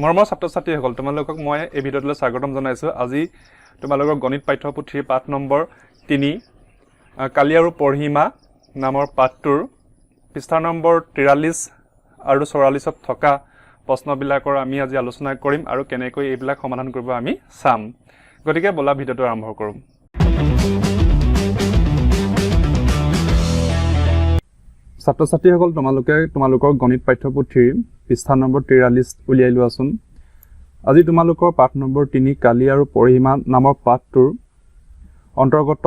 মৰমৰ ছাত্ৰ-ছাত্ৰীসকল তোমালোকক মই এই ভিডিঅ'টোলৈ স্বাগতম জনাইছোঁ। আজি তোমালোকৰ গণিত পাঠ্যপুথিৰ পাঠ নম্বৰ 3 কালি আৰু পৰহিমা নামৰ পাঠটোৰ পৃষ্ঠা নম্বৰ 43 আৰু 44ত থকা প্ৰশ্নবিলাকৰ আমি আজি আলোচনা কৰিম আৰু কেনেকৈ এইবিলাক সমাধান কৰিব আমি চাম। গতিকে বলা ভিডিঅ'টো আৰম্ভ কৰোঁ। ছাত্ৰ-ছাত্ৰীসকল তোমালোকৰ গণিত পাঠ্যপুথিৰ পৃষ্ঠা নম্বৰ 43 উলিয়াই লোৱাচোন। আজি তোমালোকৰ পাঠ নম্বৰ 3 কালি আৰু পৰহিমা নামৰ পাঠটোৰ অন্তৰ্গত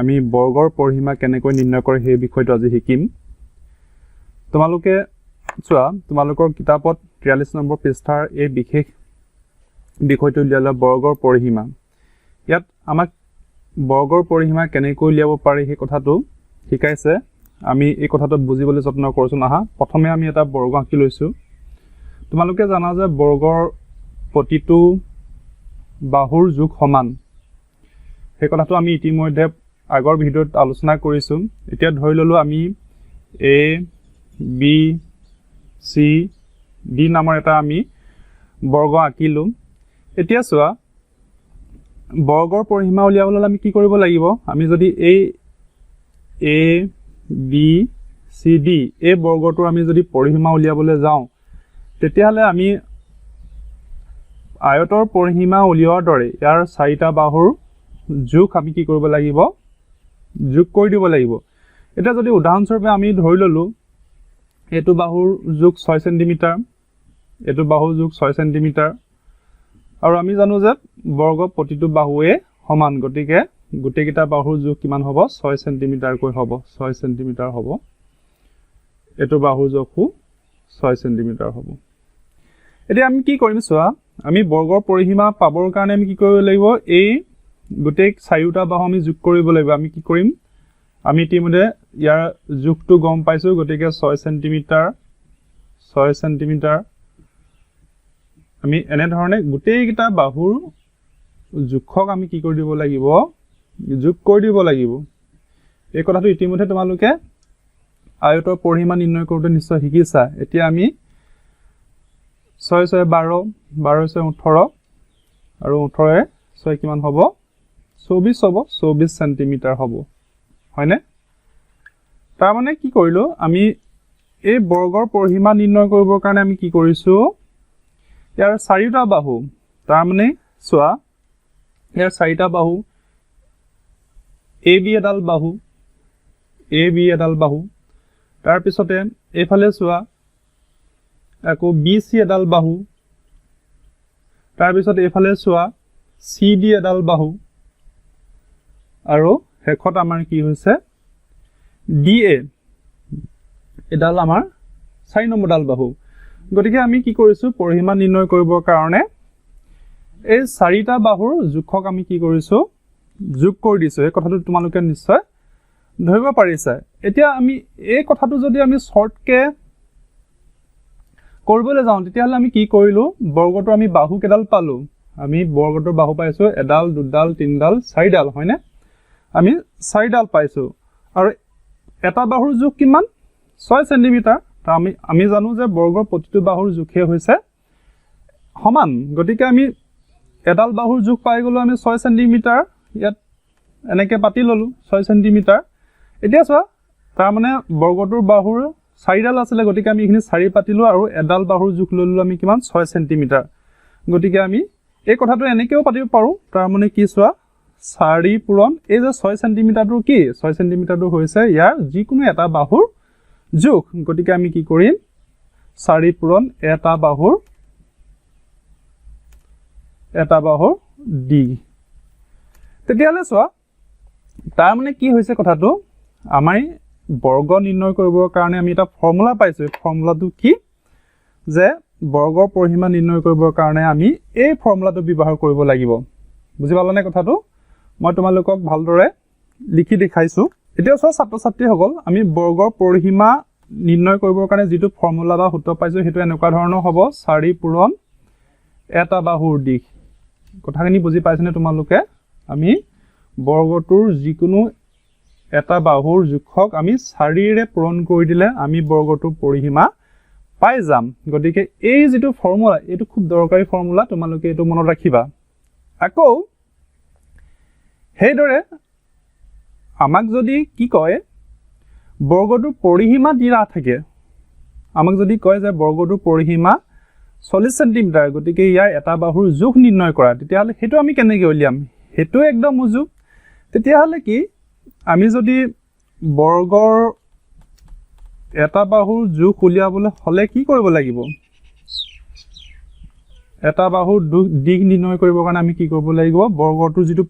আমি বৰ্গৰ পৰিসীমা কেনেকৈ নিৰ্ণয় কৰে সেই বিষয়টো আজি শিকিম। তোমালোকে চোৱা, তোমালোকৰ কিতাপত 43 নম্বৰ পৃষ্ঠাৰ এই বিশেষ বিষয়টো উলিয়ালে বৰ্গৰ পৰিসীমা। ইয়াত আমাক বৰ্গৰ পৰিসীমা কেনেকৈ উলিয়াব পাৰি সেই কথাটো শিকাইছে। আমি এই কথাটো বুজিবলৈ যত্ন কৰিছোঁ। আহা, প্ৰথমে আমি এটা বৰ্গ আঁকি লৈছোঁ। তোমালোকে জানা যে বৰ্গৰ প্ৰতিটো বাহুৰ জোখ সমান। সেই কথাটো আমি ইতিমধ্যে আগৰ ভিডিঅ'ত আলোচনা কৰিছোঁ। এতিয়া ধৰি ল'লোঁ আমি A, B, C, D নামৰ এটা আমি বৰ্গ আঁকিলোঁ। এতিয়া চোৱা, বৰ্গৰ পৰিসীমা উলিয়াবলৈ আমি কি কৰিব লাগিব? আমি যদি এই A, B, C, D এই বৰ্গটোৰ আমি যদি পৰিসীমা উলিয়াবলৈ যাওঁ, তেতিয়াহ'লে আমি আয়তৰ পৰিসীমা উলিওৱাৰ দৰে ইয়াৰ 4টা বাহুৰ জোখ আমি কি কৰিব লাগিব? যোগ কৰি দিব লাগিব। এতিয়া যদি উদাহৰণস্বৰূপে আমি ধৰি ল'লোঁ এইটো বাহুৰ জোখ 6 চেণ্টিমিটাৰ, এইটো বাহুৰ জোখ 6 চেণ্টিমিটাৰ, আৰু আমি জানো যে বৰ্গ প্ৰতিটো বাহুৱে সমান, গতিকে গোটেইকেইটা বাহুৰ জোখ কিমান হ'ব? 6 চেণ্টিমিটাৰকৈ হ'ব, 6 চেণ্টিমিটাৰ হ'ব। এইটো বাহুৰ জোখো 6 চেণ্টিমিটাৰ হ'ব। এতিয়া আমি কি কৰিম চোৱা, আমি বৰ্গৰ পৰিসীমা পাবৰ কাৰণে আমি কি কৰিব লাগিব? এই গোটেই 4টা বাহু আমি যোগ কৰিব লাগিব। আমি কি কৰিম? আমি ইতিমধ্যে ইয়াৰ জোখটো গম পাইছোঁ, গতিকে 6 চেণ্টিমিটাৰ 6 চেণ্টিমিটাৰ আমি এনেধৰণে গোটেইকেইটা বাহুৰ জোখক আমি কি কৰি দিব লাগিব? যোগ কৰি দিব লাগিব। এই কথাটো ইতিমধ্যে তোমালোকে আয়তৰ পৰিসীমা নিৰ্ণয় কৰোঁতে নিশ্চয় শিকিছা। এতিয়া আমি 6 6 12, 12 6 18, আৰু 18 6 কিমান হ'ব? 24 হ'ব, 24 চেণ্টিমিটাৰ হ'ব, হয়নে? তাৰমানে কি কৰিলোঁ? আমি এই বৰ্গৰ পৰিসীমা নিৰ্ণয় কৰিবৰ কাৰণে আমি কি কৰিছোঁ? ইয়াৰ 4টা বাহু, তাৰমানে চোৱা, ইয়াৰ 4টা বাহু, AB এডাল বাহু, AB এডাল বাহু, তাৰপিছতে এইফালে চোৱা আকৌ BC এডাল বাহু, তাৰপিছত এইফালে চোৱা CD এডাল বাহু, আৰু শেষত আমাৰ কি হৈছে? DA এডাল আমাৰ 4 নম্বৰডাল বাহু। গতিকে আমি কি কৰিছোঁ? পৰিসীমা নিৰ্ণয় কৰিবৰ কাৰণে এই 4টা বাহুৰ জোখক আমি কি কৰিছোঁ? যোগ কৰি দিছোঁ। এই কথাটো তোমালোকে নিশ্চয় ধৰিব পাৰিছা। এতিয়া আমি এই কথাটো যদি আমি শ্বৰ্টকে কৰিবলৈ যাওঁ, তেতিয়াহ'লে আমি কি কৰিলোঁ? বৰ্গটো আমি বাহু কেইডাল পালোঁ? আমি বৰ্গটোৰ বাহু পাইছোঁ এডাল, দুডাল, তিনিডাল, 4ডাল, হয়নে? আমি 4ডাল পাইছোঁ, আৰু এটা বাহুৰ জোখ কিমান? 6 চেণ্টিমিটাৰ। আমি জানো যে বৰ্গৰ প্ৰতিটো বাহুৰ জোখে হৈছে সমান, গতিকে আমি এডাল বাহুৰ জোখ পাই গ'লোঁ আমি 6 চেণ্টিমিটাৰ। ইয়াত এনেকৈ পাতি ল'লোঁ 6 চেণ্টিমিটাৰ। এতিয়া চোৱা, তাৰমানে বৰ্গটোৰ বাহুৰ 4ডাল আছিলে, গতিকে আমি এইখিনি 4 পাতিলোঁ, আৰু এডাল বাহুৰ জোখ লৈ ল'লোঁ আমি কিমান? 6 চেণ্টিমিটাৰ। গতিকে আমি এই কথাটো এনেকৈও পাতিব পাৰোঁ। তাৰমানে কি চোৱা, 4 পূৰণ এই যে 6 চেণ্টিমিটাৰটো কি? 6 চেণ্টিমিটাৰটো হৈছে ইয়াৰ যিকোনো এটা বাহুৰ জোখ। গতিকে আমি কি কৰিম? 4 পূৰণ এটা বাহুৰ D। তেতিয়াহ'লে চোৱা, তাৰমানে কি হৈছে কথাটো? আমাৰ বৰ্গ নিৰ্ণয় কৰিবৰ কাৰণে আমি এটা ফৰ্মুলা পাইছোঁ। ফৰ্মুলাটো কি? যে বৰ্গৰ পৰিসীমা নিৰ্ণয় কৰিবৰ কাৰণে আমি এই ফৰ্মুলাটো ব্যৱহাৰ কৰিব লাগিব। বুজি পালানে কথাটো? মই তোমালোকক ভালদৰে লিখি দেখাইছোঁ। এতিয়া চোৱা ছাত্ৰ-ছাত্ৰীসকল, আমি বৰ্গৰ পৰিসীমা নিৰ্ণয় কৰিবৰ কাৰণে যিটো ফৰ্মুলা বা সূত্ৰ পাইছোঁ, সেইটো এনেকুৱা ধৰণৰ হ'ব: 4 পূৰণ এটা বাহুৰ দিশ। কথাখিনি বুজি পাইছেনে তোমালোকে? আমি বৰ্গটোৰ যিকোনো এটা বাহুৰ জোখক আমি 4ৰে পূৰণ কৰি দিলে আমি বৰ্গটোৰ পৰিসীমা পাই যাম গতিকে এই যেটো ফৰ্মুলা এটো খুব দৰকাৰী ফৰ্মুলা তোমালোকে এটো মনত ৰাখিবা আকৌ হেইদৰে আমাক যদি কি কয় বৰ্গটোৰ পৰিসীমা দিয়া থাকে আমাক যদি কয় যে বৰ্গটোৰ পৰিসীমা 40 সেন্টিমিটাৰ গতিকে ইয়াৰ এটা বাহুৰ জোখ নিৰ্ণয় কৰা তেতিয়া হলে হেতু আমি কেনেকৈ উলিয়াম হেতু একদম উজু তেতিয়া হলে কি আমি যদি বৰ্গৰ এটা বাহুৰ জোখ উলিয়াবলৈ হলে কি কৰিব লাগিব এটা বাহুৰ দিক নিৰ্ণয় কৰিবৰ কাৰণে আমি কি কৰিব লাগিব বৰ্গটোৰ যেটো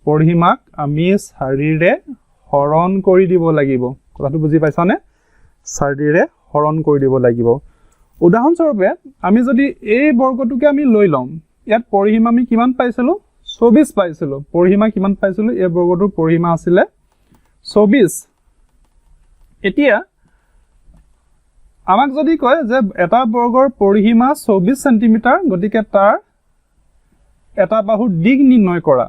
পৰিসীমাক আমি 4 ৰে হৰণ কৰি দিব লাগিব কথাটো বুজি পাইছানে 4 ৰে হৰণ কৰি দিব লাগিব উদাহৰণস্বৰূপে আমি যদি এই বৰ্গটোকে আমি লৈ লম ইয়াত পৰিসীমা আমি কিমান পাইছিলো 24 পাইছিলো পৰিসীমা কিমান পাইছিলো এই বৰ্গটোৰ পৰিসীমা আছিল 24 এতিয়া আমাক যদি কয় যে এটা বৰ্গৰ পৰিসীমা 24 সেন্টিমিটাৰ গতিকে তাৰ এটা বাহুৰ দিক নিৰ্ণয় কৰা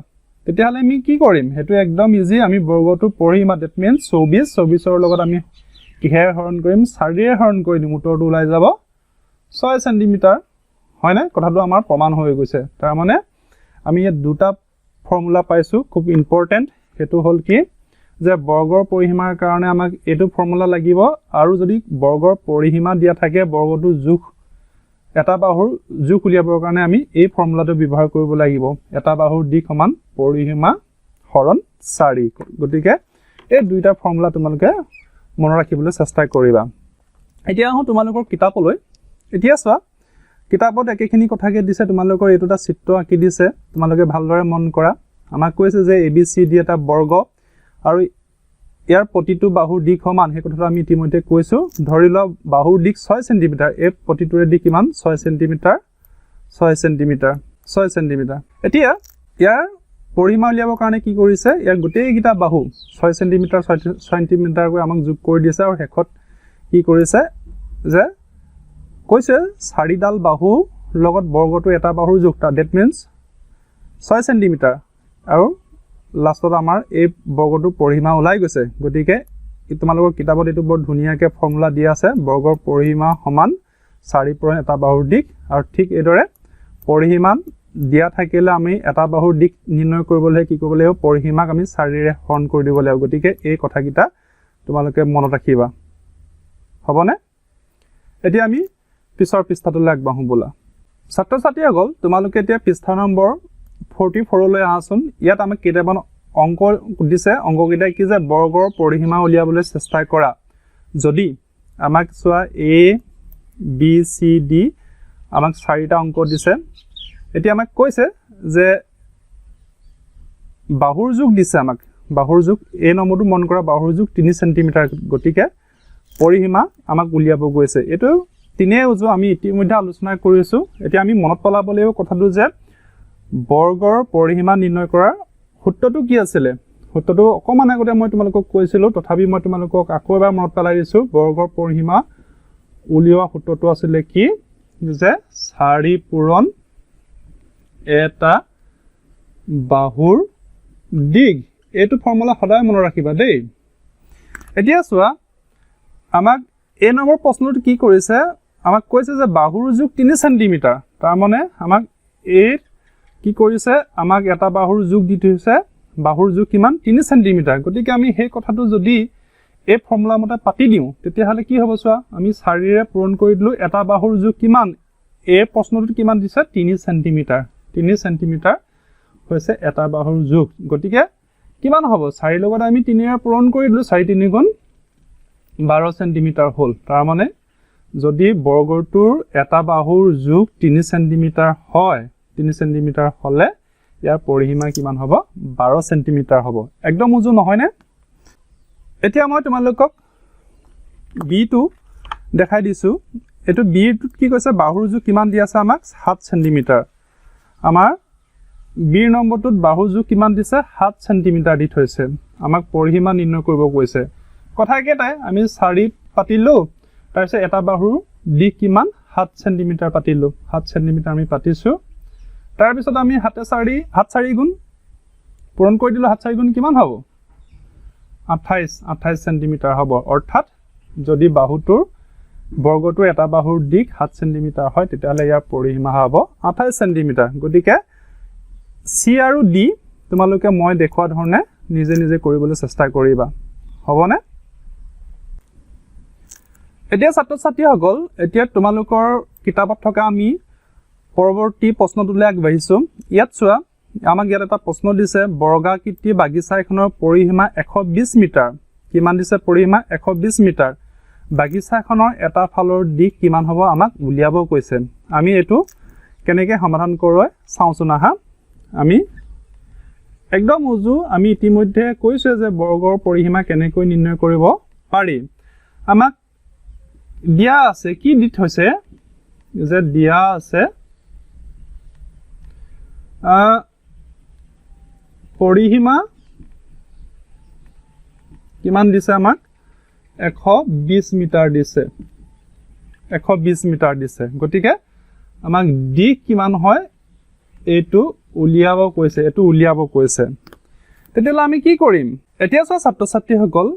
তেতিয়া হলে আমি কি কৰিম হেতু একদম ইজি আমি বৰ্গটোৰ পৰিসীমা দ্যাট মিন্স 24 ৰ লগত আমি কিহেৰে হৰণ কৰিম 4 ৰে হৰণ কৰি দিম উত্তৰটো ওলাই যাব 6 সেন্টিমিটাৰ হয় না কথাটো আমাৰ প্ৰমাণ হৈ গৈছে তাৰ মানে আমি এই দুটা ফৰ্মুলা পাইছো খুব ইম্পৰ্টেন্ট হেতু হল কি যে বৰ্গৰ পৰিসীমাৰ কাৰণে আমাক এটো ফৰ্মুলা লাগিব আৰু যদি বৰ্গৰ পৰিসীমা দিয়া থাকে বৰ্গটোৰ জোখ এটা বাহুৰ জোখ উলিয়াবৰ কাৰণে আমি এই ফৰ্মুলাটো ব্যৱহাৰ কৰিব লাগিব এটা বাহুৰ দিক সমান পৰিসীমা হৰণ 4 গতিকে এই দুইটা ফৰ্মুলা তোমালোকে মনত ৰাখিবলৈ চেষ্টা কৰিবা এতিয়া আহো তোমালোকৰ কিতাপলৈ এতিয়া চোৱা কিতাপত একেখিনি কথাকে দিছে তোমালোকৰ এটোটা চিত্ৰ আঁকি দিছে তোমালোকে ভালদৰে মন কৰা আমাক কৈছে যে ABCD এটা বৰ্গ আৰু ইয়াৰ প্ৰতিটো বাহুৰ দিক সমান হে কথাটো আমি ইতিমধ্যে কৈছো ধৰি লও বাহুৰ দিক 6 সেন্টিমিটাৰ এই প্ৰতিটোৰে দিক কিমান 6 সেন্টিমিটাৰ এতিয়া ইয়াৰ পৰিসীমা উলিয়াবৰ কাৰণে কি কৰিছে ইয়াৰ গোটেইকিটা বাহু 6 সেন্টিমিটাৰ কৈ আমাক যোগ কৰি দিছে আৰু হেকত কি কৰিছে যে কৈছে 4 ডাল বাহু লগত বৰ্গটো এটা বাহুৰ যোগটা দ্যাট মিন্স 6 সেন্টিমিটাৰ আৰু লাষ্টত আমাৰ এই বৰ্গটোৰ পৰিসীমা ওলাই গৈছে গতিকে তোমালোকৰ কিতাপত এটো বৰ ধুনিয়াকে ফৰ্মুলা দিয়া আছে বৰ্গৰ পৰিসীমা সমান 4 পূৰণ এটা বাহুৰ দিক আৰু ঠিক এদৰে পৰিসীমা দিয়া থাকিলে আমি এটা বাহুৰ দিক নিৰ্ণয় কৰিবলৈ কি কৰিব লাগিব পৰিসীমাক আমি 4 ৰে হৰণ কৰি দিব লাগিব গতিকে এই কথাকিটা তোমালোকে মনত ৰাখিবা হবনে এতিয়া আমি পিছৰ পৃষ্ঠাটোলৈ আগবাঢ়ো বলা ছাত্ৰ ছাত্ৰীসকল তোমালোকে এতিয়া পৃষ্ঠা নম্বৰ 44 লৈ আহাচোন ইয়াত আমাক কেইটামান অংক দিছে অংককেইটা কি যে বৰ্গৰ পৰিসীমা উলিয়াবলৈ চেষ্টা কৰা যদি আমাক চোৱা A B C D আমাক 4টা অংক দিছে এতিয়া আমাক কৈছে যে বাহুৰ যোগ দিছে আমাক বাহুৰ যোগ এই নম্বৰটো মন কৰা বাহুৰ যোগ 3 সেন্টিমিটাৰ গতিকে পৰিসীমা আমাক উলিয়াব গৈছে এটো তিনে উজু আমি ইতিমধ্যে আলোচনা কৰিছো এতিয়া আমি মনত পেলাব লাগিব কথাটো যে বৰ্গৰ পৰিসীমা নিৰ্ণয় কৰাৰ সূত্ৰটো কি আছিল সূত্ৰটো অকমান আগতে মই তোমালোকক কৈছিলো তথাপি মই তোমালোকক আকৌ এবাৰ মনত পেলাই দিছো বৰ্গৰ পৰিসীমা উলিওৱা সূত্ৰটো আছিল কি যে 4 পূৰণ এটা বাহুৰ দিক এটো ফৰ্মুলা সদায় মনত ৰাখিবা দেই এতিয়া চোৱা আমাক এই নম্বৰ প্ৰশ্নটো কি কৰিছে আমাক কৈছে যে বাহুৰ যোগ 3 সেন্টিমিটাৰ তাৰ মানে আমাক এই কি কৰিছে আমাক এটা বাহুৰ যোগ দি থৈছে বাহুৰ যোগ কিমান 3 সেন্টিমিটাৰ গতিকে আমি সেই কথাটো যদি এই ফৰ্মুলা মতে পাতি দিও তেতিয়া হলে কি হ'ব চোৱা আমি 4 ৰে পূৰণ কৰি দিলো এটা বাহুৰ যোগ কিমান এই প্ৰশ্নটো কিমান দিছে 3 সেন্টিমিটাৰ হৈছে এটা বাহুৰ যোগ গতিকে কিমান হ'ব 4 লগত আমি 3 ৰে পূৰণ কৰি দিলো 4 3 গুণ 12 সেন্টিমিটাৰ হল তাৰ মানে যদি বৰ্গটোৰ এটা বাহুৰ যোগ 3 সেন্টিমিটাৰ হয় 3 সেন্টিমিটাৰ হলে ইয়াৰ পৰিসীমা কিমান হ'ব 12 সেন্টিমিটাৰ হ'ব একদম উজু নহয় নে এতিয়া মই তোমালোকক বি টো দেখাই দিছো এটো বি টো কি কৈছে বাহুৰ যোগ কিমান দি আছে আমাক 7 সেন্টিমিটাৰ আমাৰ বি নম্বৰটোত বাহুৰ যোগ কিমান দিছে 7 সেন্টিমিটাৰ দি থৈছে আমাক পৰিসীমা নিৰ্ণয় কৰিব কৈছে কথা কেটাই আমি 4 পাতিলো তাৰপিছত এটা বাহুৰ দিক কিমান 7 সেন্টিমিটাৰ পাতিলো 7 সেন্টিমিটাৰ আমি পাতিছো তাৰ পিছত আমি 7 4 গুণ পূৰণ কৰি দিলো 7 4 গুণ কিমান হ'ব 28 সেন্টিমিটাৰ হ'ব অৰ্থাৎ যদি বাহুটোৰ বৰ্গটোৰ এটা বাহুৰ দিশ 7 সেন্টিমিটাৰ হয় তেতিয়াহ'লে ইয়াৰ পৰিসীমা হ'ব 28 সেন্টিমিটাৰ গতিকে সি আৰু ডি তোমালোকে মই দেখুৱা ধৰণে নিজে নিজে কৰিবলৈ চেষ্টা কৰিবা হ'বনে এতিয়া ছাত্ৰ ছাত্ৰীসকল এতিয়া তোমালোকৰ কিতাপত থকা আমি পৰৱৰ্তী প্ৰশ্নটোলৈ আগবাঢ়িছো ইয়াত চোৱা আমাক ইয়াত এটা প্ৰশ্ন দিছে বৰ্গাকৃতি বাগিচা এখনৰ পৰিসীমা 120 মিটাৰ কিমান দিছে পৰিসীমা 120 মিটাৰ বাগিচাখনৰ এটা ফালৰ দিশ কিমান হ'ব আমাক উলিয়াব কৈছে আমি এটো কেনেকৈ সমাধান কৰোঁ চাওঁচোন আহা আমি একদম উজু আমি ইতিমধ্যে কৈছে যে বৰ্গৰ পৰিসীমা কেনেকৈ নিৰ্ণয় কৰিব পাৰি আমাক দিয়া আছে কি দি থৈছে যে দিয়া আছে পৰিসীমা কিমান দিছে আমাক 120 মিটাৰ দিছে 120 মিটাৰ দিছে গতিকে আমাক দিশ কিমান হয় এটো উলিয়াব কৈছে তেতিয়ালে আমি কি কৰিম এতিয়া ছাত্ৰ ছাত্ৰীসকল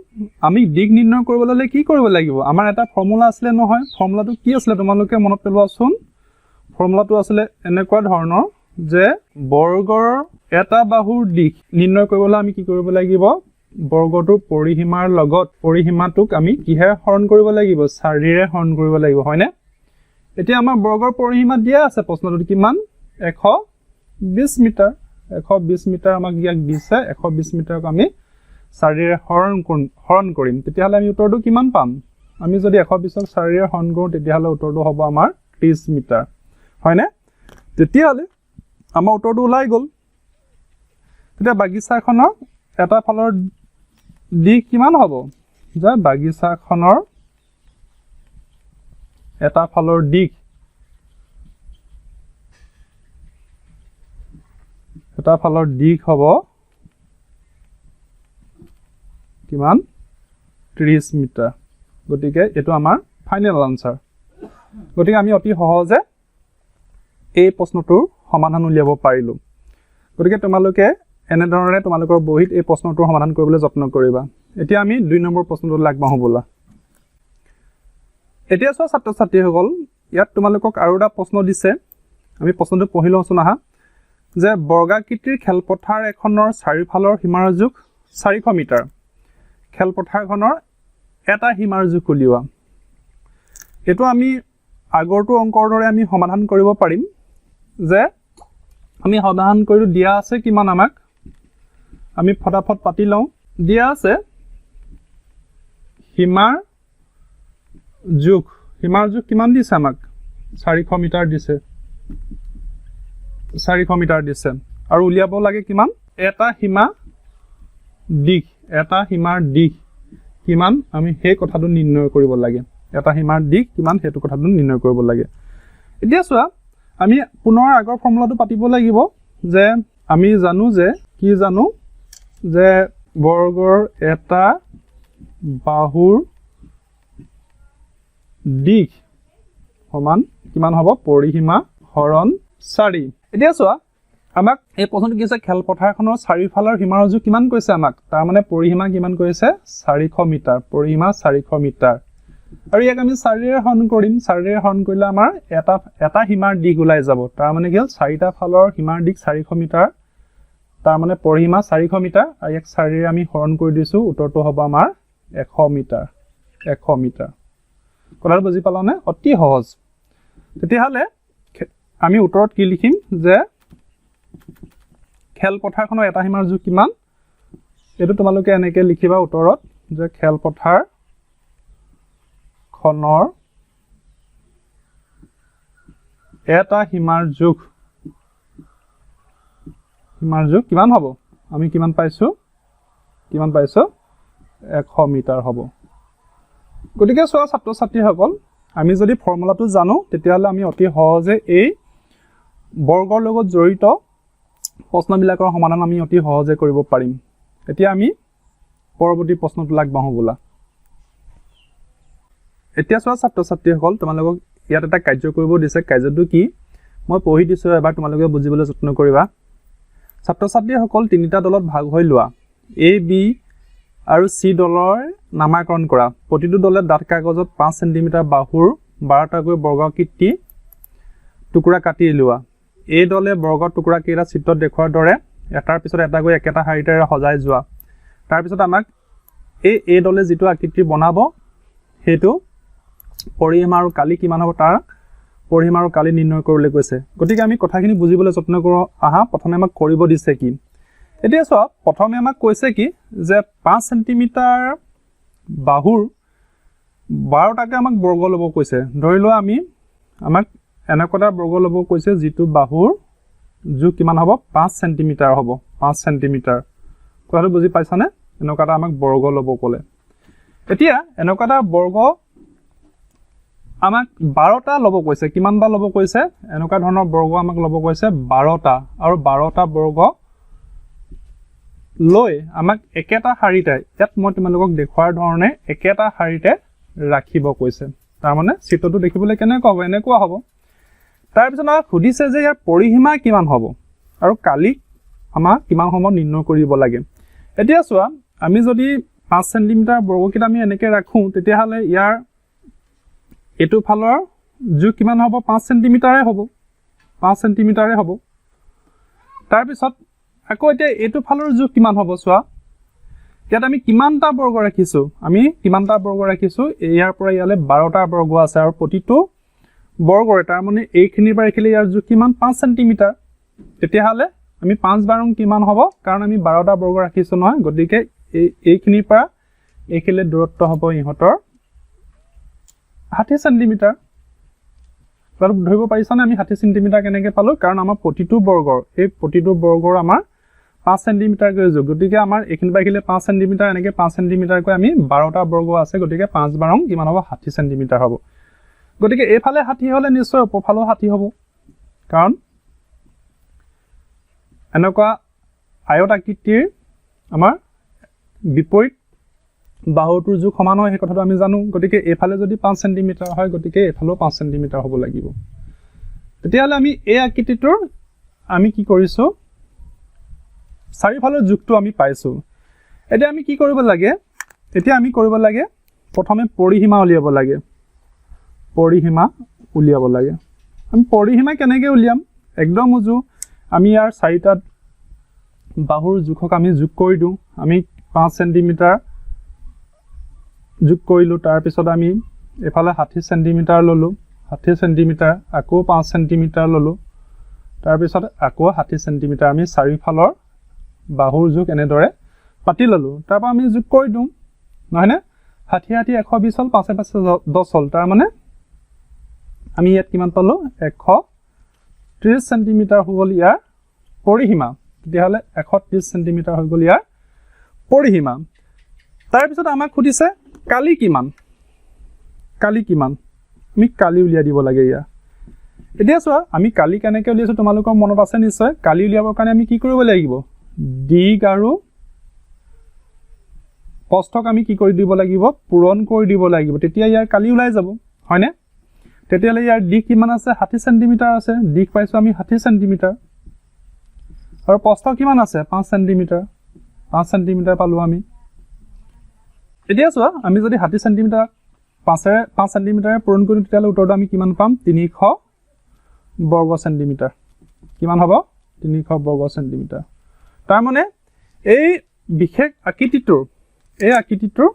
আমি দিশ নিৰ্ণয় কৰিবলৈ কি কৰিব লাগিব আমাৰ এটা ফৰ্মুলা আছিল নহয় ফৰ্মুলাটো কি আছিল তোমালোকে মনত পেলোৱাচোন ফৰ্মুলাটো আছিল এনেকুৱা ধৰণৰ যে বৰ্গৰ এটা বাহুৰ দিশ নিৰ্ণয় কৰিবলৈ আমি কি কৰিব লাগিব বৰ্গটোৰ পৰিসীমাৰ লগত পৰিসীমাটোক আমি কিহে হৰণ কৰিব লাগিব 4 ৰে হৰণ কৰিব লাগিব হয়নে এতিয়া আমাৰ বৰ্গৰ পৰিসীমা দিয়া আছে প্ৰশ্নটোত কিমান 120 মিটাৰ 120 মিটাৰ আমাক ইয়াক দিছে 120 মিটাৰক আমি 4 ৰে হৰণ কৰিম তেতিয়াহ'লে আমি উত্তৰটো কিমান পাম আমি যদি 120ক 4 ৰে হৰণ কৰোঁ তেতিয়াহ'লে উত্তৰটো হ'ব আমাৰ 30 মিটাৰ হয়নে তেতিয়াহ'লে আমাৰ উত্তৰটো ওলাই গ'ল তেতিয়া বাগিচাখনৰ এটা ফালৰ দিশ কিমান হ'ব যে বাগিচাখনৰ এটা ফালৰ দিশ হ'ব কিমান 30 মিটাৰ গতিকে এটো আমাৰ ফাইনেল আনসাৰ গতিকে আমি অতি সহজে এই প্ৰশ্নটোৰ সমাধান উলিয়াব পাৰিলো গতিকে তোমালোকে এনে ধৰণে তোমালোকৰ বহিত এই প্ৰশ্নটোৰ সমাধান কৰিবলৈ যত্ন কৰিবা এতিয়া আমি 2 নম্বৰ প্ৰশ্নটো লাগবাহু বলা এতিয়া সব ছাত্ৰ ছাত্ৰীসকল ইয়াত তোমালোকক আৰু এটা প্ৰশ্ন দিছে আমি প্ৰশ্নটো পঢ়ি লওঁচোন আহা যে বৰ্গাকৃতিৰ খেলপথাৰ এখনৰ চাৰিফালৰ সীমাৰ জোখ 400 মিটাৰ খেলপথাৰখনৰ এটা সীমাৰ জোখ উলিওৱা এটো আমি আগৰটো অংকৰ দৰে আমি সমাধান কৰিব পাৰিম যে আমি সমাধান কৰি দিয়া আছে কিমান আমাক আমি ফটাফট পাতি লওঁ দিয়া আছে সীমাৰ জোখ কিমান দিছে আমাক 400 মিটাৰ দিছে 400 মিটাৰ দিছে আৰু উলিয়াব লাগে কিমান এটা সীমাৰ দিশ কিমান আমি সেই কথাটো নিৰ্ণয় কৰিব লাগে এটা সীমাৰ দিশ কিমান হেতু কথাটো নিৰ্ণয় কৰিব লাগে এতিয়া চোৱা আমি পুনৰ আগৰ ফৰ্মুলাটো পাতিব লাগিব যে আমি জানো যে বৰ্গৰ এটা বাহুৰ দিশ সমান কিমান হ'ব পৰিসীমা হৰণ 4 এতিয়া চোৱা আমাক এই প্ৰশ্নটো কি আছে খেলপথাৰখনৰ চাৰিফালৰ সীমাৰ জোখ কিমান কৈছে আমাক তাৰ মানে পৰিসীমা কিমান কৈছে 400 মিটাৰ পৰিসীমা 400 মিটাৰ আৰু ইয়াক আমি 4 ৰে হৰণ কৰিম 4 ৰে হৰণ কৰিলে আমাৰ এটা সীমাৰ দিশ ওলাই যাব তাৰ মানে কি হ'ল চাৰিটা ফালৰ সীমাৰ দিশ 400 মিটাৰ তাৰ মানে পৰিসীমা 400 মিটাৰ আৰু ইয়াক 4 ৰে আমি হৰণ কৰি দিছো উত্তৰটো হ'ব আমাৰ 100 মিটাৰ কথাটো বুজি পালানে অতি সহজ তেতিয়াহ'লে আমি উত্তৰত কি লিখিম যে খেলপথাৰখনৰ এটা সীমাৰ জোখ কিমান এটো তোমালোকে এনেকৈ লিখিবা উত্তৰত যে খেলপথাৰখনৰ এটা সীমাৰ জোখ কিমান হ'ব আমি কিমান পাইছো 100 মিটাৰ হ'ব গতিকে চোৱা ছাত্ৰ ছাত্ৰীসকল আমি যদি ফৰ্মুলাটো জানো তেতিয়াহ'লে আমি অতি সহজে এই বৰ্গৰ লগত জড়িত প্ৰশ্নবিলাকৰ সমাধান আমি অতি সহজে কৰিব পাৰিম এতিয়া আমি পৰৱৰ্তী প্ৰশ্নটো লাগবাহু বলা এতিয়া চোৱা ছাত্ৰ ছাত্ৰীসকল তোমালোকক ইয়াত এটা কাৰ্য কৰিব দিছে কাৰ্যটো কি মই পঢ়ি দিছো এবাৰ তোমালোকে বুজিবলৈ যত্ন কৰিবা ছাত্ৰ ছাত্ৰীসকল তিনিটা দলত ভাগ হৈ লোৱা A B আৰু চি দলৰ নামাকৰণ কৰা প্ৰতিটো দলে ডাঠ কাগজত 5 সেন্টিমিটাৰ বাহুৰ 12টাকৈ বৰ্গাকৃতি টুকুৰা কাটি লোৱা এই দলে বৰ্গ টুকুৰা কেইটা চিত্ৰত দেখুৱাৰ দৰে এটাৰ পিছত এটাকৈ একেটা শাৰীতে সজাই যোৱা তাৰ পিছত আমাক এই দলে যেটো আকৃতি বনাব হেতু পৰিসীমা আৰু কালি কিমান হ'ব তাৰ পৰিসীমা আৰু কালি নিৰ্ণয় কৰিবলৈ কৈছে গতিকে আমি কথাখিনি বুজিবলৈ যত্ন কৰো আহা প্ৰথমে আমাক কৰিব দিছে কি এতিয়া চোৱা প্ৰথমে আমাক কৈছে কি যে 5 সেন্টিমিটাৰ বাহুৰ 12টাকে আমাক বৰ্গ ল'ব কৈছে ধৰি লোৱা আমি আমাক এনেকটা বৰ্গ ল'ব কৈছে যেটো বাহুৰ জোখ কিমান হ'ব 5 সেন্টিমিটাৰ হ'ব 5 সেন্টিমিটাৰ কথাটো বুজি পাইছানে এনেকটা আমাক বৰ্গ ল'ব ক'লে এতিয়া এনেকটা বৰ্গ আমাক 12টা ল'ব কৈছে কিমানটা ল'ব কৈছে এনেকা ধৰণৰ বৰ্গ আমাক ল'ব কৈছে 12টা আৰু 12টা বৰ্গ লৈ আমাক একেটা শাৰীতে ইয়াত মই তোমালোকক দেখুৱাৰ ধৰণে একেটা শাৰীতে ৰাখিব কৈছে তাৰ মানে চিত্ৰটো দেখিবলৈ কেনেকুৱা হ'ব এনেকুৱা হ'ব তাৰ পিছত আমাক সুধিছে যে ইয়াৰ পৰিসীমা কিমান হ'ব আৰু কালি আমাক কিমান সময় নিৰ্ণয় কৰিব লাগে এতিয়া চোৱা আমি যদি 5 সেন্টিমিটাৰ বৰ্গকিটা আমি এনেকৈ ৰাখো তেতিয়া হলে ইয়াৰ এটো ফালৰ জোখ কিমান হ'ব 5 সেন্টিমিটাৰে হ'ব 5 সেন্টিমিটাৰে হ'ব তাৰ পিছত আকৌ এতিয়া এটো ফালৰ জোখ কিমান হ'ব চোৱা ইয়াত আমি কিমানটা বৰ্গ ৰাখিছো ইয়াৰ পৰা ইয়ালে 12টা বৰ্গ আছে আৰু প্ৰতিটো বৰ্গৰ তাৰ মানে এইখিনিৰ পৰা এইখিলে ইয়াৰ জোখ কিমান 5 সেন্টিমিটাৰ তেতিয়া হলে আমি 5 বাৰং কিমান হ'ব কাৰণ আমি 12টা বৰ্গ ৰাখিছো নহয় গতিকে এইখিনিৰ পৰা এইখিলে দূৰত্ব হ'ব ইহতৰ 60 সেন্টিমিটাৰ বাৰু ধৰিব পাৰিছানে আমি 60 সেন্টিমিটাৰ কেনেকৈ পালো কাৰণ আমাৰ প্ৰতিটো বৰ্গৰ আমাৰ 5 সেন্টিমিটাৰ কৈ যোগ গতিকে আমাৰ এইখিনি পাইলে 5 সেন্টিমিটাৰ এনেকৈ 5 সেন্টিমিটাৰ কৈ আমি 12টা বৰ্গ আছে গতিকে 5 বাৰং কিমান হ'ব 60 সেন্টিমিটাৰ হ'ব গতিকে এইফালে 60 হলে নিশ্চয় ওপৰফালেও 60 হ'ব কাৰণ এনেকুৱা আয়ত আকৃতিৰ আমাৰ বিপৰীত বাহুটোৰ জোখ সমান হয় এই কথাটো আমি জানো গতিকে এইফালে যদি 5 সেন্টিমিটাৰ হয় গতিকে এইফালেও 5 সেন্টিমিটাৰ হ'ব লাগিব তেতিয়াহলে আমি এই আকৃতিটোৰ আমি কি কৰিছো চাৰিফালৰ জোখটো আমি পাইছো এতিয়া আমি কি কৰিব লাগে প্ৰথমে পৰিসীমা উলিয়াব লাগে আমি পৰিসীমা কেনেকৈ উলিয়াম একদম উজু আমি ইয়াৰ চাৰিটা বাহুৰ জোখক আমি যোগ কৰি দিওঁ আমি 5 সেন্টিমিটাৰ যোগ কৰিলো তাৰ পিছত আমি এফালে 60 সেন্টিমিটাৰ ললো 60 সেন্টিমিটাৰ আকৌ 5 সেন্টিমিটাৰ ললো তাৰ পিছত আকৌ 60 সেন্টিমিটাৰ আমি চাৰিফালৰ বাহুৰ জোখ এনেদৰে পাতি ললো তাৰ পৰা আমি যোগ কৰি দিওঁ নহয় নে 60 120 হল 5 5 10 হল তাৰ মানে আমি ইয়াত কিমান পালো 130 সেন্টিমিটাৰ হ'ল ইয়াৰ পৰিসীমা তেতিয়াহলে 130 সেন্টিমিটাৰ হৈ গল ইয়াৰ পৰিসীমা তাৰ পিছত আমাক খুদিছে কালি কিমান আমি কালি উলিয়াই দিব লাগে ইয়া এতিয়া চোৱা আমি কালি কেনেকৈ উলিয়াইছো তোমালোকৰ মনত আছে নিশ্চয় কালি উলিয়াবৰ কাৰণে আমি কি কৰিব লাগিব দিগ আৰু প্ৰস্থক আমি কি কৰি দিব লাগিব পূৰণ কৰি দিব লাগিব তেতিয়া ইয়াৰ কালি ওলাই যাব হয়নে তেতিয়ালে ইয়াৰ দিগ কিমান আছে 60 সেন্টিমিটাৰ আছে দিগ পাইছো আমি 60 সেন্টিমিটাৰ আৰু প্ৰস্থ কিমান আছে 5 সেন্টিমিটাৰ পালো আমি এতিয়া চোৱা আমি যদি 60 সেন্টিমিটাৰ 5 সেন্টিমিটাৰে পূৰণ কৰো তেতিয়ালে উত্তৰটো আমি কিমান পাম 300 বৰ্গ সেন্টিমিটাৰ কিমান হ'ব 300 বৰ্গ সেন্টিমিটাৰ তাৰ মানে এই বিশেষ আকৃতিটোৰ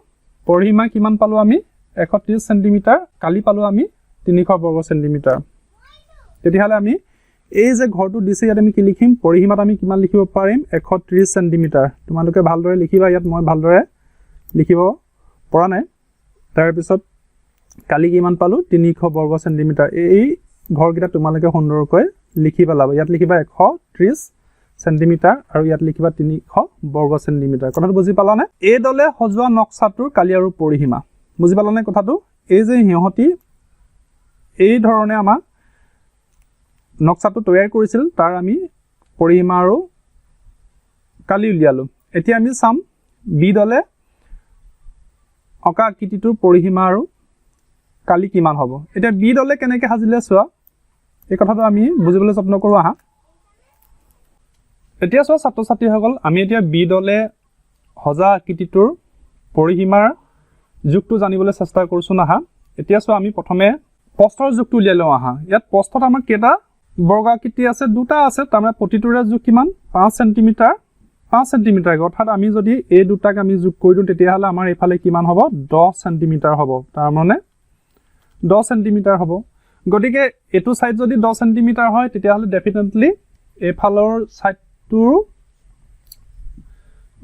পৰিসীমা কিমান পালো আমি 130 সেন্টিমিটাৰ কালি পালো আমি 300 বৰ্গ সেন্টিমিটাৰ তেতিয়াহলে আমি এই যে ঘৰটো দিছে ইয়াত আমি কি লিখিম পৰিসীমাত আমি কিমান লিখিব পাৰিম 130 সেন্টিমিটাৰ তোমালোকে ভালদৰে লিখিবা ইয়াত মই ভালদৰে লিখিব পৰা নাই তাৰ পিছত কালি কিমান পালো 300 বৰ্গ সেন্টিমিটাৰ এই ঘৰকিটা তোমালোকে সুন্দৰকৈ লিখি পেলাবা ইয়াত লিখিবা 130 সেন্টিমিটাৰ আৰু ইয়াত লিখিবা 300 বৰ্গ সেন্টিমিটাৰ কথাটো বুজি পালানে এই দলে সজোৱা নক্সাটোৰ কালি আৰু পৰিসীমা বুজি পালানে কথাটো এই যে হিহতি এই ধৰণে আমাৰ নক্সাটো তৈয়াৰ কৰিছিল তাৰ আমি পৰিসীমা আৰু কালি উলিয়ালো এতিয়া আমি চাম বি দলে অকা আকৃতিটোৰ পৰিসীমা আৰু কালি কিমান হ'ব এতিয়া বি দলে কেনেকৈ সাজিলে চোৱা এই কথাটো আমি বুজিবলৈ যত্ন কৰো আহা এতিয়া চোৱা ছাত্ৰ ছাত্ৰীসকল আমি এতিয়া বি দলে সজা আকৃতিটোৰ পৰিসীমাৰ জোখটো জানিবলৈ চেষ্টা কৰিছোঁ আহা এতিয়া চোৱা আমি প্ৰথমে প্ৰস্থৰ জোখটো উলিয়াই লওঁ আহা ইয়াত প্ৰস্থত আমাৰ কেইটা বৰ্গাকৃতি আছে দুটা আছে তাৰমানে প্ৰতিটোৰে জোখ কিমান 5 সেন্টিমিটাৰ 5 সেন্টিমিটাৰ অৰ্থাৎ আমি যদি এই দুটাক আমি যোগ কৰি দিওঁ তেতিয়াহ'লে আমাৰ এইফালে কিমান হ'ব 10 সেন্টিমিটাৰ হ'ব তাৰমানে 10 সেন্টিমিটাৰ হ'ব গতিকে এটো সাইড যদি 10 সেন্টিমিটাৰ হয় তেতিয়াহ'লে ডেফিনেটলি এইফালৰ সাইডটোৰ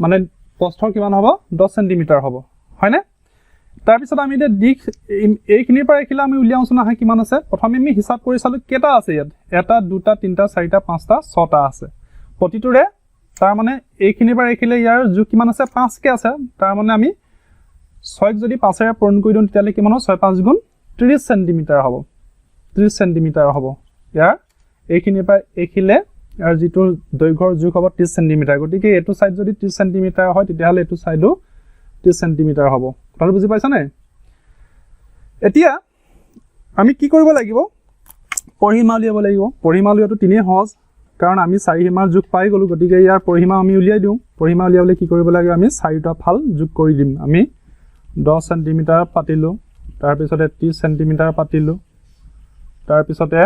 মানে প্ৰস্থ কিমান হ'ব 10 সেন্টিমিটাৰ হ'ব হয়নে তাৰ পিছত আমি এতিয়া দিক এইখিনিৰ পৰা এখিলা আমি উলিয়াওঁছ না কিমান আছে প্ৰথমে আমি হিসাব কৰি চালো কেটা আছে ইয়াত এটা দুটা তিনটা চাৰিটা পাঁচটা ছটা আছে প্ৰতিটোৰে তাৰ মানে এইখিনিৰ পৰা এখিলে ইয়াৰ জোখ কিমান আছে 5 কে আছে তাৰ মানে আমি 6 যদি 5 এৰে পূৰণ কৰি দিওঁ তেতিয়ালে কিমান হ'ব 6 5 গুণ 30 সেন্টিমিটাৰ হ'ব 30 সেন্টিমিটাৰ হ'ব ইয়াৰ এইখিনিৰ পৰা এখিলে আৰু যিটো দৈৰ্ঘ্যৰ জোখ হ'ব 30 সেন্টিমিটাৰ গতিকে এটো সাইড যদি 30 সেন্টিমিটাৰ হয় তেতিয়াহ'লে এটো সাইডো 30 সেন্টিমিটাৰ হ'ব তাহলে বুজি পাইছা নে এতিয়া আমি কি কৰিব লাগিব পৰিসীমা উলিয়াব লাগিব পৰিসীমা উলিয়াটো তিনিয়ে সহজ কাৰণ আমি চাৰি সীমাৰ জোখ পাই গলো গতিকে ইয়াৰ পৰিসীমা আমি উলিয়াই দিওঁ পৰিসীমা উলিয়াবলৈ কি কৰিব লাগে আমি চাৰিটা ফাল যোগ কৰি দিম আমি 10 সেন্টিমিটাৰ পাতিলো তাৰ পিছতে 30 সেন্টিমিটাৰ পাতিলো তাৰ পিছতে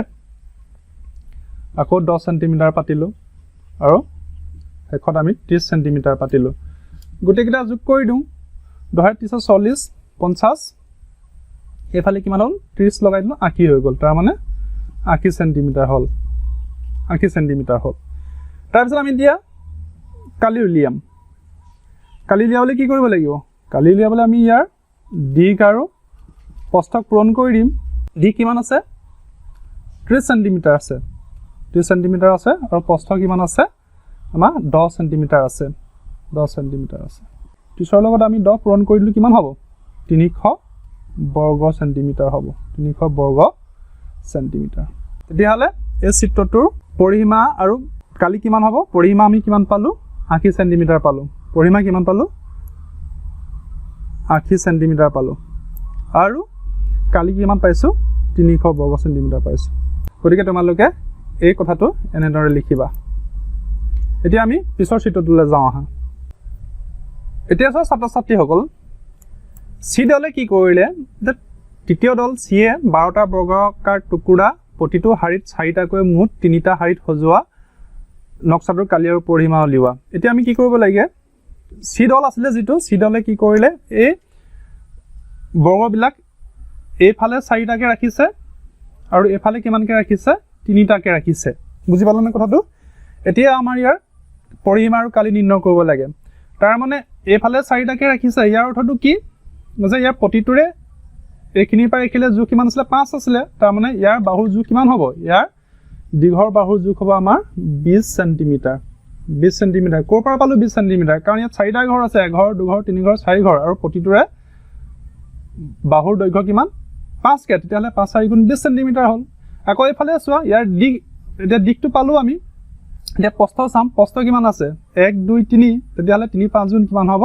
আকৌ 10 সেন্টিমিটাৰ পাতিলো আৰু শেষত আমি 30 সেন্টিমিটাৰ পাতিলো গোটেইটা যোগ কৰি দিওঁ 10 40 50 এফালে কিমান হল 30 লগাই দিলো 80 হৈ গল তাৰ মানে 80 সেন্টিমিটাৰ হল 80 সেন্টিমিটাৰ হল তাৰ পিছত আমি দিয়া কালি উলিয়াবলৈ কি কৰিব লাগিব কালি উলিয়াবলৈ আমি ইয়াৰ দিক আৰু প্ৰস্থক পূৰণ কৰি দিম দিক কিমান আছে 30 সেন্টিমিটাৰ আছে 30 সেন্টিমিটাৰ আছে আৰু প্ৰস্থ কিমান আছে আমাৰ 10 সেন্টিমিটাৰ আছে 10 সেন্টিমিটাৰ আছে 30 লগত আমি 10 পূৰণ কৰি দিলে কিমান হ'ব 300 বৰ্গ সেন্টিমিটাৰ হ'ব 300 বৰ্গ সেন্টিমিটাৰ তেতিয়াহ'লে এই চিত্ৰটোৰ পৰিসীমা আৰু কালি কিমান হ'ব পৰিসীমা আমি কিমান পালো 80 সেন্টিমিটাৰ পালো পৰিসীমা কিমান পালো 80 সেন্টিমিটাৰ পালো আৰু কালি কিমান পাইছো 300 বৰ্গ সেন্টিমিটাৰ পাইছো গতিকে তোমালোকে এই কথাটো এনেদৰে লিখিবা এতিয়া আমি পিছৰ চিত্ৰটোলৈ যাওঁ আহা এতিয়া ছাত্ৰ ছাত্ৰীসকল সি দলে কি কৰিলে তৃতীয় দল সিয়ে 12টা বৰ্গাকাৰ টুকুৰা প্ৰতিটো হাৰিত 4টাকৈ মুঠ 3টা হাৰিত সজোৱা নক্সাটোৰ কালি আৰু পৰিসীমা উলিওৱা এতিয়া আমি কি কৰিব লাগে সি দল আছিল যেটো সি দলে কি কৰিলে এই বৰ্গবিলাক এইফালে 4টাকে ৰাখিছে আৰু এফালে কিমানকে ৰাখিছে 3টাকে ৰাখিছে বুজি পালানে কথাটো এতিয়া আমাৰ ইয়াৰ পৰিসীমা আৰু কালি নিৰ্ণয় কৰিব লাগে তাৰ মানে এফালে 4টাকে ৰাখিছে ইয়াৰ অৰ্থটো কি যে ইয়াৰ প্ৰতিটোৰে এইখিনিৰ পৰা এখিলে জোখ কিমান আছিল 5 আছিল তাৰ মানে ইয়াৰ বাহুৰ জোখ কিমান হ'ব ইয়াৰ দীঘৰ বাহুৰ জোখ হ'ব আমাৰ 20 সেন্টিমিটাৰ 20 সেন্টিমিটাৰ কোৰ পৰা পালো 20 সেন্টিমিটাৰ কাৰণ ইয়াত 4টা ঘৰ আছে এঘৰ দুঘৰ তিনি ঘৰ চাৰি ঘৰ আৰু প্ৰতিটোৰে বাহুৰ দৈৰ্ঘ্য কিমান 5 কে তেতিয়াহ'লে 5 4 গুণ 20 সেন্টিমিটাৰ হ'ল আকৌ এইফালে চোৱা ইয়াৰ দিক এতিয়া দিকটো পালো আমি এতিয়া প্ৰস্থ চাম প্ৰস্থ কিমান আছে 1 2 3 তেতিয়াহ'লে 3 5 গুণ কিমান হ'ব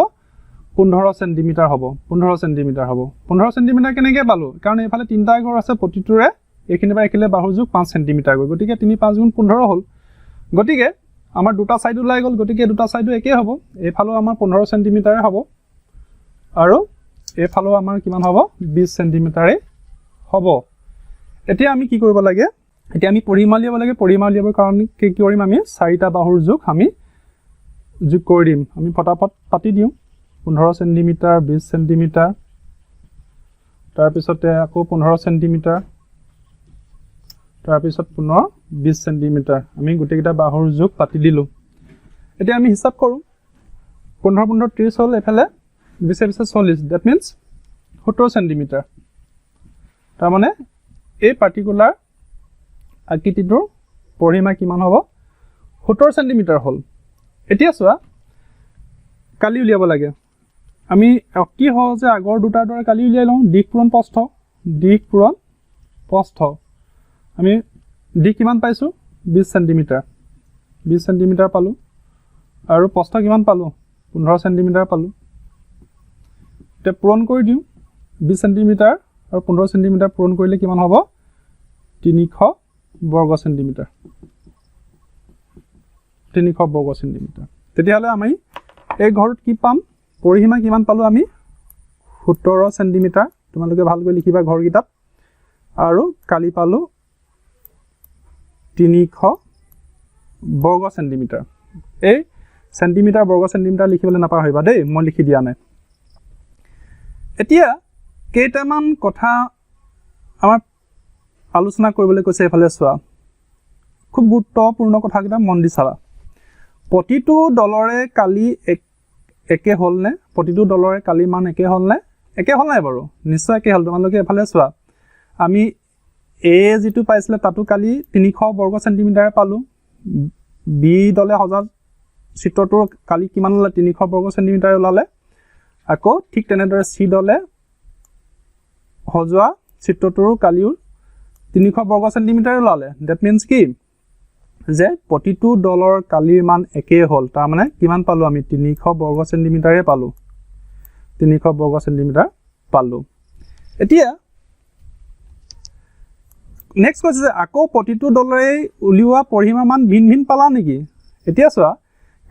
15 সেন্টিমিটাৰ হ'ব 15 সেন্টিমিটাৰ হ'ব 15 সেন্টিমিটাৰ কেনেকৈ পালো কাৰণ এইফালে 3টা ঘৰ আছে প্ৰতিটোৰে এইখিনি পৰা এখিলে বাহুৰ জোখ 5 সেন্টিমিটাৰ গৈ গতিকে 3 5 গুণ 15 হ'ল গতিকে আমাৰ দুটা সাইড ওলাই গ'ল গতিকে দুটা সাইডো একে হ'ব এইফালেও আমাৰ 15 সেন্টিমিটাৰে হ'ব আৰু এইফালেও আমাৰ কিমান হ'ব 20 সেন্টিমিটাৰে হ'ব এতিয়া আমি কি কৰিব লাগে এতিয়া আমি পৰিসীমা উলিয়াব লাগে পৰিসীমা উলিয়াবৰ কাৰণে কি কৰিম আমি 4টা বাহুৰ জোখ আমি যোগ কৰি দিম আমি ফটাফট পাতি দিওঁ 15 সেন্টিমিটাৰ 20 সেন্টিমিটাৰ তাৰ পিছতে আকৌ 15 সেন্টিমিটাৰ তাৰ পিছত পুনৰ 20 সেন্টিমিটাৰ আমি গোটেইটা বাহুৰ জোখ পাতি দিলো এতিয়া আমি হিসাব কৰো 15 15 30 হ'ল এফালে 20 20 40 দ্যাট মিন্স 70 সেন্টিমিটাৰ তাৰ মানে এই পাৰ্টিকুলাৰ আকৃতিটোৰ পৰিসীমা কিমান হ'ব 70 সেন্টিমিটাৰ হ'ল এতিয়া চোৱা কালি উলিয়াব লাগে আমি কি সহজে আগৰ দুটাৰ দৰে কালি উলিয়াই লওঁ দিক পূৰণ প্ৰস্থ আমি দিক কিমান পাইছো 20 সেন্টিমিটাৰ পালো আৰু প্ৰস্থ কিমান পালো 15 সেন্টিমিটাৰ পালো তে পূৰণ কৰি দিওঁ 20 সেন্টিমিটাৰ আৰু 15 সেন্টিমিটাৰ পূৰণ কৰিলে কিমান হ'ব 300 বৰ্গ সেন্টিমিটাৰ 300 বৰ্গ সেন্টিমিটাৰ তেতিয়াহ'লে আমি এই ঘৰত কি পাম পৰিসীমা কিমান পালো আমি 17 সেন্টিমিটাৰ তোমালোকে ভালকৈ লিখিবা ঘৰ কিতাপ আৰু কালি পালো 300 বৰ্গ সেন্টিমিটাৰ এই সেন্টিমিটাৰ বৰ্গ সেন্টিমিটাৰ লিখিবলৈ নাপাহৰিবা দেই মই লিখি দিয়া নাই এতিয়া কেইটামান কথা আমাৰ আলোচনা কৰিবলৈ কৈছে এফালে চোৱা খুব গুৰুত্বপূৰ্ণ কথাকেইটা মন দি চাবা প্ৰতিটো দলৰে কালি একে হলনে প্ৰতিটো দলৰে কালি মান একে হলনে একে হল নাই বাৰু নিশ্চয় একে হল তোমালোকে এফালে চোৱা আমি এ যেটো পাইছিলে তাতো কালি 300 বৰ্গ সেন্টিমিটাৰ পালো বি দলে হজাৰ চিত্ৰটোৰ কালি কিমান ওলালে 300 বৰ্গ সেন্টিমিটাৰ ওলালে আকৌ ঠিক তেনেদৰে সি দলে হজোৱা চিত্ৰটোৰ কালিও 300 বৰ্গ সেন্টিমিটাৰ ওলালে দ্যাট মিন্স কি যে প্ৰতিটো দলৰ কালিৰ মান একে হল তাৰ মানে কিমান পালো আমি 300 বৰ্গ সেন্টিমিটাৰে পালো 300 বৰ্গ সেন্টিমিটাৰ পালো এতিয়া নেক্সট কৈছে যে আকৌ প্ৰতিটো দলৰে উলিওৱা পৰিসীমা মান ভিন ভিন পালা নেকি এতিয়া চোৱা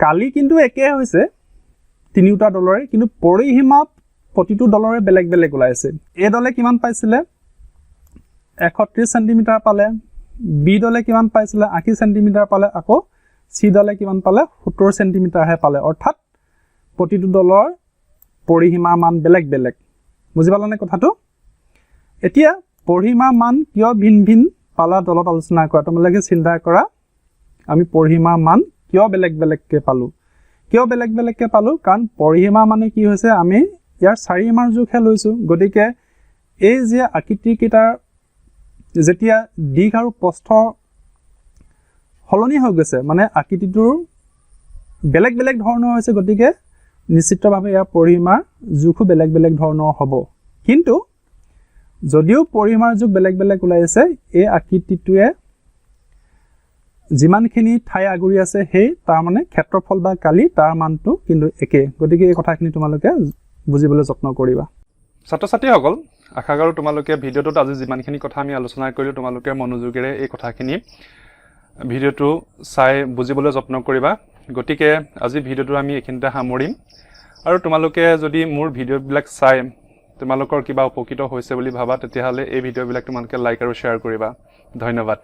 কালি কিন্তু একে হৈছে তিনিটা দলৰে কিন্তু পৰিসীমা প্ৰতিটো দলৰে বেলেগ বেলেগ ওলাইছে এ দলে কিমান পাইছিলে 31 সেন্টিমিটাৰ পালে বি দলে কিমান পাইছিলে 80 সেন্টিমিটাৰ পালে আকৌ সি দলে কিমান পালে 70 সেন্টিমিটাৰ হে পালে অৰ্থাৎ প্ৰতিটো দলৰ পৰিসীমাৰ মান বেলেগ বেলেগ বুজি পালানে কথাটো এতিয়া পৰিসীমাৰ মান কিয় ভিন ভিন পালা দলত আলোচনা কৰা তোমালোকে চিন্তা কৰা আমি পৰিসীমাৰ মান কিয় বেলেগ বেলেগকে পালো কাৰণ পৰিসীমা মানে কি হৈছে আমি ইয়াৰ 4 মাৰ জোখহে লৈছো গতিকে এই যে আকৃতি কেইটাৰ যেতিয়া দিশ আৰু প্ৰস্থ হলনি হৈ গৈছে মানে আকৃতিটোৰ বেলেগ বেলেগ ধৰণৰ হৈছে গতিকে নিশ্চিতভাৱে ইয়াৰ পৰিসীমাৰ জোখো বেলেগ বেলেগ ধৰণৰ হ'ব কিন্তু যদিও পৰিসীমাৰ জোখ বেলেগ বেলেগ ওলাইছে এই আকৃতিটোৱে যিমানখিনি ঠাই আগুৰি আছে সেই তাৰ মানে ক্ষেত্ৰফল বা কালি তাৰ মানটো কিন্তু একে গতিকে এই কথাখিনি তোমালোকে বুজিবলৈ যত্ন কৰিবা ছাত্ৰ ছাত্ৰীসকল আশা কৰোঁ তোমালোকে ভিডিঅ'টোত আজি যিমানখিনি কথা আমি আলোচনা কৰিলোঁ তোমালোকে মনোযোগেৰে এই কথাখিনি ভিডিঅ'টো চাই বুজিবলৈ যত্ন কৰিবা গতিকে আজি ভিডিঅ'টো আমি এইখিনিতে সামৰিম আৰু তোমালোকে যদি মোৰ ভিডিঅ'বিলাক চাই তোমালোকৰ কিবা উপকৃত হৈছে বুলি ভাবা তেতিয়াহ'লে এই ভিডিঅ'বিলাক তোমালোকে লাইক আৰু শ্বেয়াৰ কৰিবা ধন্যবাদ